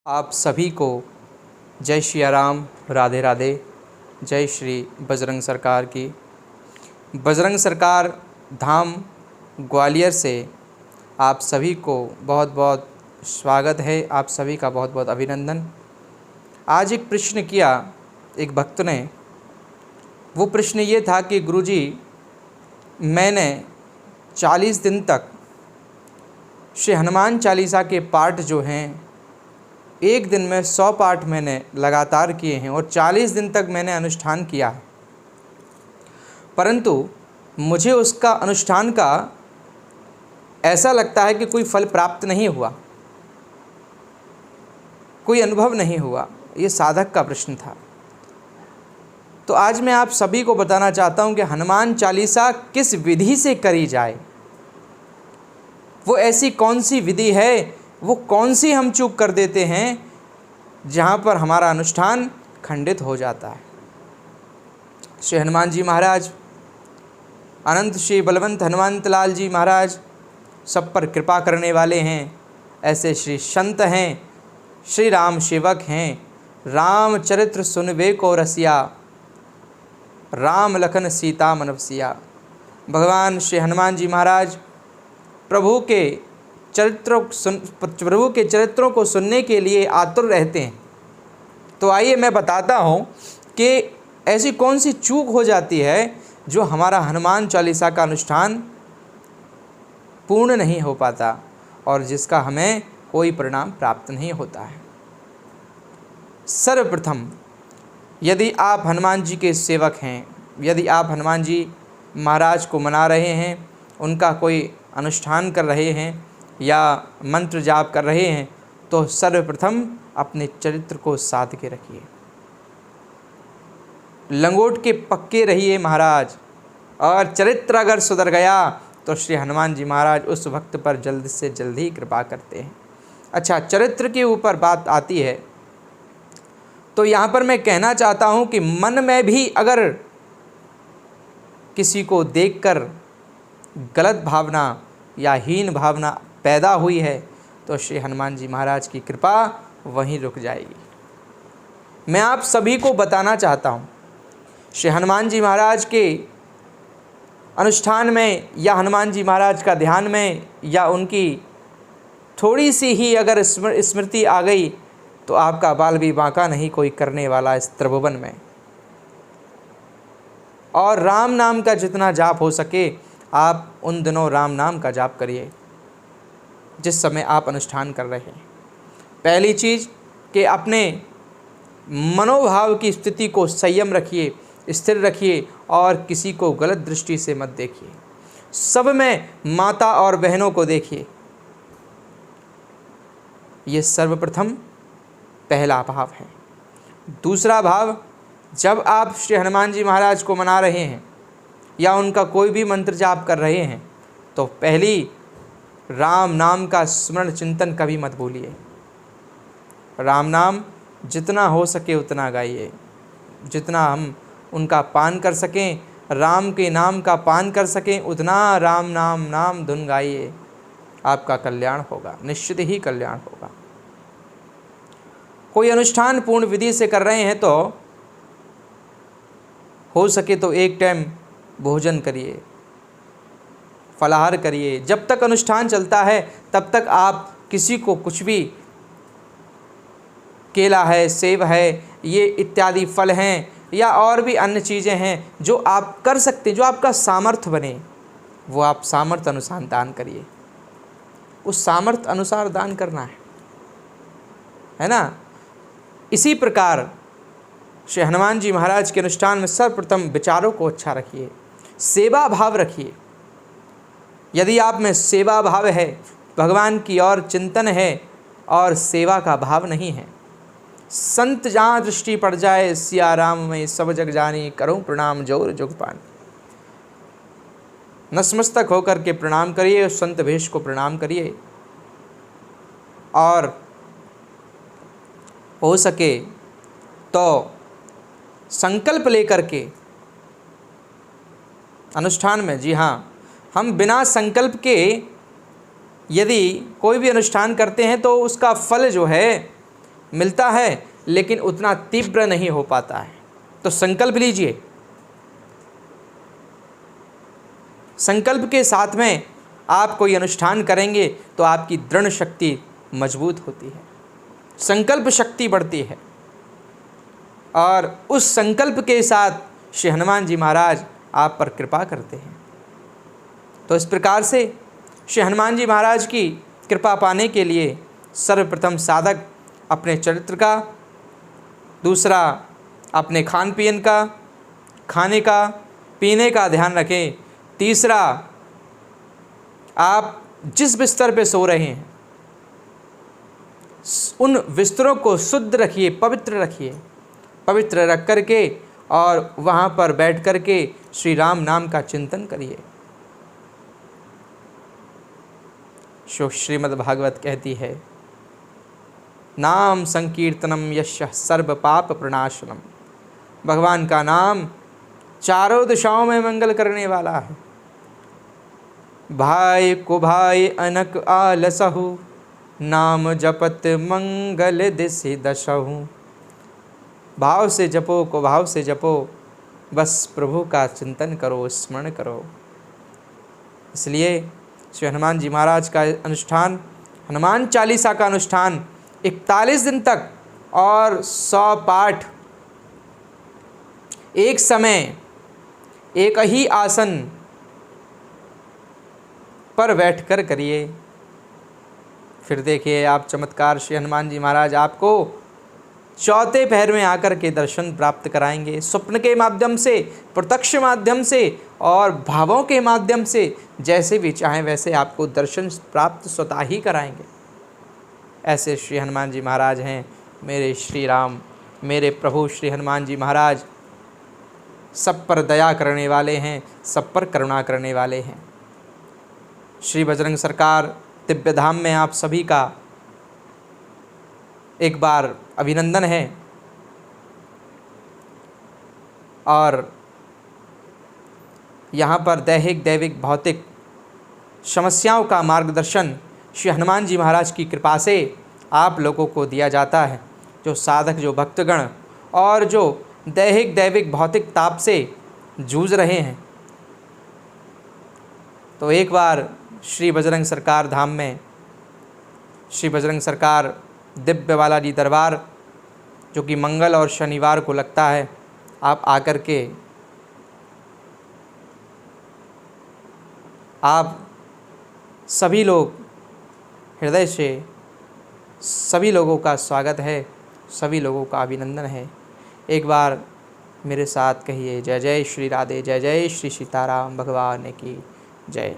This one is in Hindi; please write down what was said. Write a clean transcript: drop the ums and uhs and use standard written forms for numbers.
आप सभी को जय श्री राम, राधे राधे। जय श्री बजरंग सरकार की। बजरंग सरकार धाम ग्वालियर से आप सभी को बहुत बहुत स्वागत है। आप सभी का बहुत बहुत अभिनंदन। आज एक प्रश्न किया एक भक्त ने। वो प्रश्न ये था कि गुरुजी, मैंने 40 दिन तक श्री हनुमान चालीसा के पाठ जो हैं, एक दिन में 100 पाठ मैंने लगातार किए हैं और 40 दिन तक मैंने अनुष्ठान किया है, परंतु मुझे उसका अनुष्ठान का ऐसा लगता है कि कोई फल प्राप्त नहीं हुआ, कोई अनुभव नहीं हुआ। ये साधक का प्रश्न था। तो आज मैं आप सभी को बताना चाहता हूं कि हनुमान चालीसा किस विधि से करी जाए। वो ऐसी कौन सी विधि है, वो कौन सी हम चूक कर देते हैं जहाँ पर हमारा अनुष्ठान खंडित हो जाता है। श्री हनुमान जी महाराज, अनंत श्री बलवंत हनुमंत लाल जी महाराज सब पर कृपा करने वाले हैं। ऐसे श्री संत हैं, श्री राम सेवक हैं। राम चरित्र सुनबे को रसिया, राम लखन सीता मनवसिया। भगवान श्री हनुमान जी महाराज प्रभु के चरित्रों को सुनने के लिए आतुर रहते हैं। तो आइए मैं बताता हूँ कि ऐसी कौन सी चूक हो जाती है जो हमारा हनुमान चालीसा का अनुष्ठान पूर्ण नहीं हो पाता और जिसका हमें कोई परिणाम प्राप्त नहीं होता है। सर्वप्रथम, यदि आप हनुमान जी के सेवक हैं, यदि आप हनुमान जी महाराज को मना रहे हैं, उनका कोई अनुष्ठान कर रहे हैं या मंत्र जाप कर रहे हैं, तो सर्वप्रथम अपने चरित्र को साध के रखिए। लंगोट के पक्के रहिए महाराज, और चरित्र अगर सुधर गया तो श्री हनुमान जी महाराज उस भक्त पर जल्द से जल्द ही कृपा करते हैं। अच्छा, चरित्र के ऊपर बात आती है तो यहाँ पर मैं कहना चाहता हूँ कि मन में भी अगर किसी को देखकर गलत भावना या हीन भावना पैदा हुई है तो श्री हनुमान जी महाराज की कृपा वहीं रुक जाएगी। मैं आप सभी को बताना चाहता हूँ, श्री हनुमान जी महाराज के अनुष्ठान में या हनुमान जी महाराज का ध्यान में या उनकी थोड़ी सी ही अगर स्मृति आ गई तो आपका बाल भी बांका नहीं कोई करने वाला इस त्रिभुवन में। और राम नाम का जितना जाप हो सके आप उन दिनों राम नाम का जाप करिए जिस समय आप अनुष्ठान कर रहे हैं। पहली चीज़ कि अपने मनोभाव की स्थिति को संयम रखिए, स्थिर रखिए और किसी को गलत दृष्टि से मत देखिए। सब में माता और बहनों को देखिए। ये सर्वप्रथम पहला भाव है। दूसरा भाव, जब आप श्री हनुमान जी महाराज को मना रहे हैं या उनका कोई भी मंत्र जाप कर रहे हैं तो पहली राम नाम का स्मरण चिंतन कभी मत भूलिए। राम नाम जितना हो सके उतना गाइए, जितना हम उनका पान कर सकें, राम के नाम का पान कर सकें, उतना राम नाम धुन गाइए। आपका कल्याण होगा, निश्चित ही कल्याण होगा। कोई अनुष्ठान पूर्ण विधि से कर रहे हैं तो हो सके तो एक टाइम भोजन करिए, फलाहार करिए। जब तक अनुष्ठान चलता है तब तक आप किसी को कुछ भी, केला है, सेब है, ये इत्यादि फल हैं या और भी अन्य चीज़ें हैं जो आप कर सकते हैं, जो आपका सामर्थ्य बने, वो आप सामर्थ्य अनुसार दान करिए। उस सामर्थ्य अनुसार दान करना है ना। इसी प्रकार श्री हनुमान जी महाराज के अनुष्ठान में सर्वप्रथम विचारों को अच्छा रखिए, सेवा भाव रखिए। यदि आप में सेवा भाव है, भगवान की ओर चिंतन है और सेवा का भाव नहीं है, संत जहाँ दृष्टि पड़ जाए सिया राम में सब जग जानी, करूं प्रणाम जोर जुग पानी। नतमस्तक होकर के प्रणाम करिए, उस संत भेष को प्रणाम करिए और हो सके तो संकल्प लेकर के अनुष्ठान में, जी हाँ, हम बिना संकल्प के यदि कोई भी अनुष्ठान करते हैं तो उसका फल जो है मिलता है लेकिन उतना तीव्र नहीं हो पाता है। तो संकल्प लीजिए, संकल्प के साथ में आप कोई अनुष्ठान करेंगे तो आपकी दृढ़ शक्ति मजबूत होती है, संकल्प शक्ति बढ़ती है। और उस संकल्प के साथ श्री हनुमान जी महाराज आप पर कृपा करते हैं। तो इस प्रकार से श्री हनुमान जी महाराज की कृपा पाने के लिए सर्वप्रथम साधक अपने चरित्र का, दूसरा अपने खान पीन का, खाने का पीने का ध्यान रखें, तीसरा आप जिस बिस्तर पे सो रहे हैं उन बिस्तरों को शुद्ध रखिए, पवित्र रखिए, पवित्र रख करके और वहाँ पर बैठ करके श्री राम नाम का चिंतन करिए। श्रीमद् भागवत कहती है, नाम संकीर्तनम यश सर्व पाप प्रणाशनम। भगवान का नाम चारों दिशाओं में मंगल करने वाला है। भाई को भाई अनक आलसहु, नाम जपत मंगल दिशि दशहु। भाव से जपो को भाव से जपो, बस प्रभु का चिंतन करो, स्मरण करो। इसलिए श्री हनुमान जी महाराज का अनुष्ठान, हनुमान चालीसा का अनुष्ठान 41 दिन तक और 100 पाठ एक समय एक ही आसन पर बैठकर करिए। फिर देखिए आप चमत्कार, श्री हनुमान जी महाराज आपको चौथे पहर में आकर के दर्शन प्राप्त कराएंगे, स्वप्न के माध्यम से, प्रत्यक्ष माध्यम से और भावों के माध्यम से, जैसे भी चाहें वैसे आपको दर्शन प्राप्त स्वतः ही कराएंगे। ऐसे श्री हनुमान जी महाराज हैं मेरे श्री राम, मेरे प्रभु श्री हनुमान जी महाराज सब पर दया करने वाले हैं, सब पर करुणा करने वाले हैं। श्री बजरंग सरकार दिव्य धाम में आप सभी का एक बार अभिनंदन है। और यहाँ पर दैहिक, दैविक, भौतिक समस्याओं का मार्गदर्शन श्री हनुमान जी महाराज की कृपा से आप लोगों को दिया जाता है। जो साधक, जो भक्तगण और जो दैहिक, दैविक, भौतिक ताप से जूझ रहे हैं, तो एक बार श्री बजरंग सरकार धाम में, श्री बजरंग सरकार दिव्य बालाजी दरबार जो कि मंगल और शनिवार को लगता है, आप आकर के आप सभी लोग हृदय से, सभी लोगों का स्वागत है, सभी लोगों का अभिनंदन है। एक बार मेरे साथ कहिए, जय जय श्री राधे, जय जय श्री सीताराम भगवान की जय।